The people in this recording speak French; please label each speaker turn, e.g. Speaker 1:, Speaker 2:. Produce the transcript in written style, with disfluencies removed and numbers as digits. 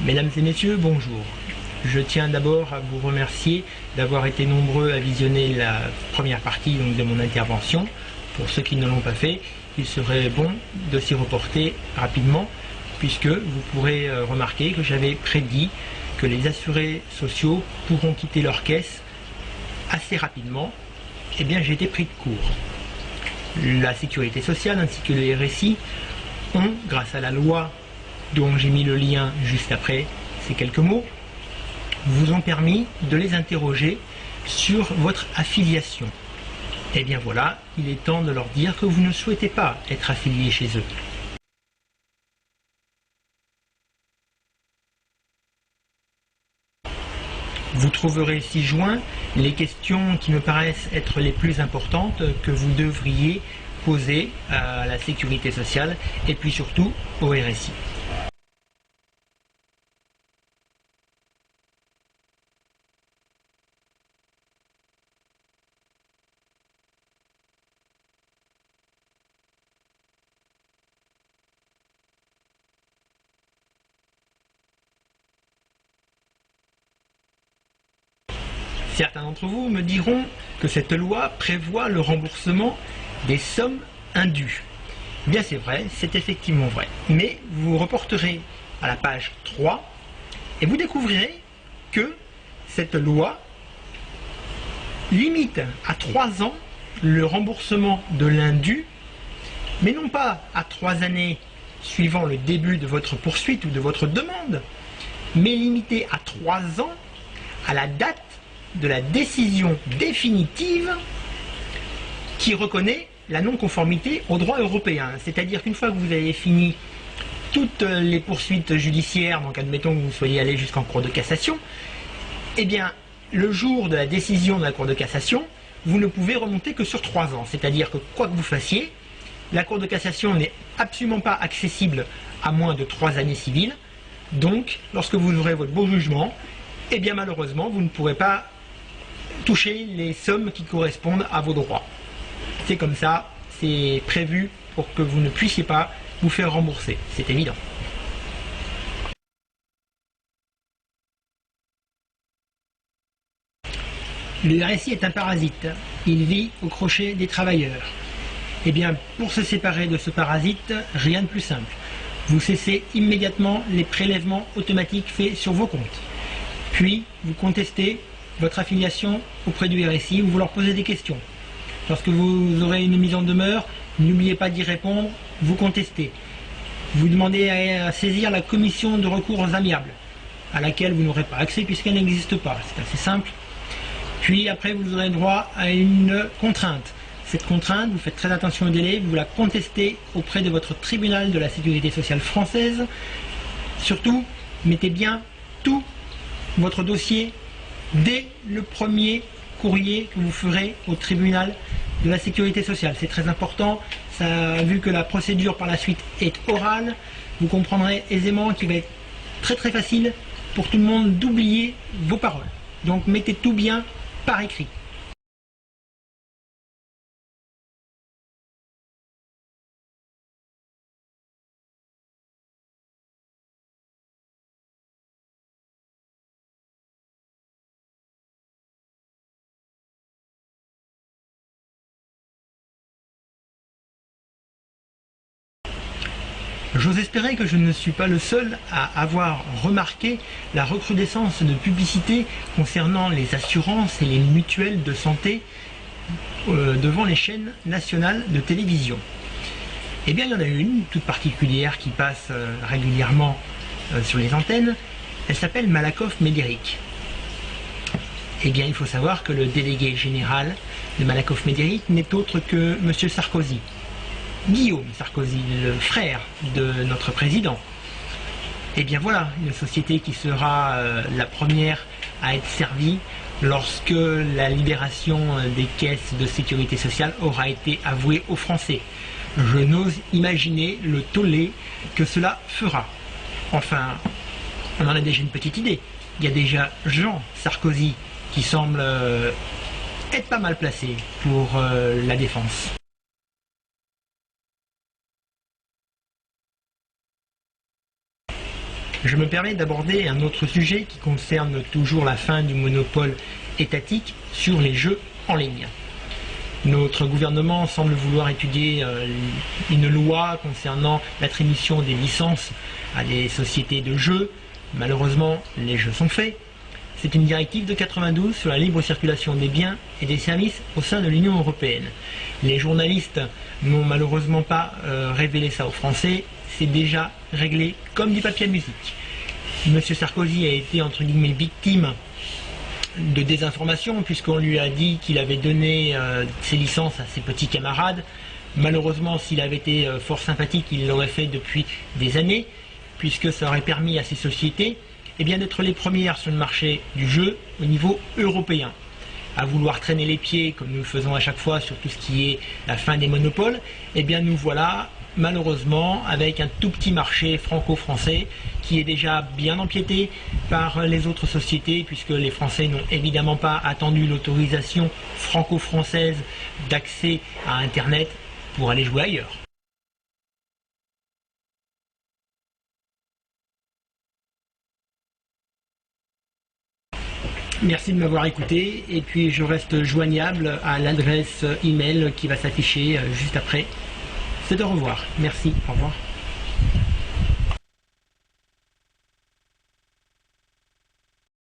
Speaker 1: Mesdames et messieurs, bonjour. Je tiens d'abord à vous remercier d'avoir été nombreux à visionner la première partie de mon intervention. Pour ceux qui ne l'ont pas fait, il serait bon de s'y reporter rapidement, puisque vous pourrez remarquer que j'avais prédit que les assurés sociaux pourront quitter leur caisse assez rapidement. Eh bien, j'ai été pris de court. La sécurité sociale ainsi que le RSI ont, grâce à la loi dont j'ai mis le lien juste après ces quelques mots, vous ont permis de les interroger sur votre affiliation. Et bien voilà, il est temps de leur dire que vous ne souhaitez pas être affilié chez eux. Vous trouverez ci-joint les questions qui me paraissent être les plus importantes que vous devriez poser à la sécurité sociale et puis surtout au RSI. Certains d'entre vous me diront que cette loi prévoit le remboursement des sommes indues. Bien c'est vrai, c'est effectivement vrai. Mais vous reporterez à la page 3 et vous découvrirez que cette loi limite à 3 ans le remboursement de l'indu, mais non pas à 3 années suivant le début de votre poursuite ou de votre demande, mais limité à 3 ans à la date de la décision définitive qui reconnaît la non-conformité au droit européen. C'est-à-dire qu'une fois que vous avez fini toutes les poursuites judiciaires, donc admettons que vous soyez allé jusqu'en Cour de cassation, eh bien, le jour de la décision de la Cour de cassation, vous ne pouvez remonter que sur 3 ans. C'est-à-dire que quoi que vous fassiez, la Cour de cassation n'est absolument pas accessible à moins de 3 années civiles. Donc, lorsque vous aurez votre beau jugement, eh bien malheureusement, vous ne pourrez pas toucher les sommes qui correspondent à vos droits. C'est comme ça, c'est prévu pour que vous ne puissiez pas vous faire rembourser, c'est évident. Le RSI est un parasite, il vit au crochet des travailleurs. Eh bien, pour se séparer de ce parasite, rien de plus simple. Vous cessez immédiatement les prélèvements automatiques faits sur vos comptes. Puis, vous contestez votre affiliation auprès du RSI, vous leur posez des questions. Lorsque vous aurez une mise en demeure, n'oubliez pas d'y répondre, vous contestez. Vous demandez à saisir la commission de recours amiables, à laquelle vous n'aurez pas accès puisqu'elle n'existe pas, c'est assez simple. Puis après, vous aurez droit à une contrainte. Cette contrainte, vous faites très attention au délai, vous la contestez auprès de votre tribunal de la sécurité sociale française. Surtout, mettez bien tout votre dossier dès le premier courrier que vous ferez au tribunal de la sécurité sociale. C'est très important, vu que la procédure par la suite est orale, vous comprendrez aisément qu'il va être très facile pour tout le monde d'oublier vos paroles. Donc mettez tout bien par écrit. J'ose espérer que je ne suis pas le seul à avoir remarqué la recrudescence de publicité concernant les assurances et les mutuelles de santé devant les chaînes nationales de télévision. Eh bien, il y en a une toute particulière qui passe régulièrement sur les antennes. Elle s'appelle Malakoff Médéric. Eh bien, il faut savoir que le délégué général de Malakoff Médéric n'est autre que M. Sarkozy. Guillaume Sarkozy, le frère de notre président. Et bien voilà, une société qui sera la première à être servie lorsque la libération des caisses de sécurité sociale aura été avouée aux Français. Je n'ose imaginer le tollé que cela fera. Enfin, on en a déjà une petite idée. Il y a déjà Jean Sarkozy qui semble être pas mal placé pour la défense. Je me permets d'aborder un autre sujet qui concerne toujours la fin du monopole étatique sur les jeux en ligne. Notre gouvernement semble vouloir étudier une loi concernant l'attribution des licences à des sociétés de jeux. Malheureusement, les jeux sont faits. C'est une directive de 92 sur la libre circulation des biens et des services au sein de l'Union européenne. Les journalistes n'ont malheureusement pas révélé ça aux Français. C'est déjà réglé comme du papier à musique. Monsieur Sarkozy a été entre guillemets victime de désinformation puisqu'on lui a dit qu'il avait donné ses licences à ses petits camarades. Malheureusement, s'il avait été fort sympathique, il l'aurait fait depuis des années, puisque ça aurait permis à ces sociétés d'être les premières sur le marché du jeu au niveau européen. À vouloir traîner les pieds, comme nous le faisons à chaque fois sur tout ce qui est la fin des monopoles, nous voilà malheureusement avec un tout petit marché franco-français qui est déjà bien empiété par les autres sociétés, puisque les Français n'ont évidemment pas attendu l'autorisation franco-française d'accès à Internet pour aller jouer ailleurs. Merci de m'avoir écouté, et puis je reste joignable à l'adresse email qui va s'afficher juste après. C'est au revoir. Merci, au revoir.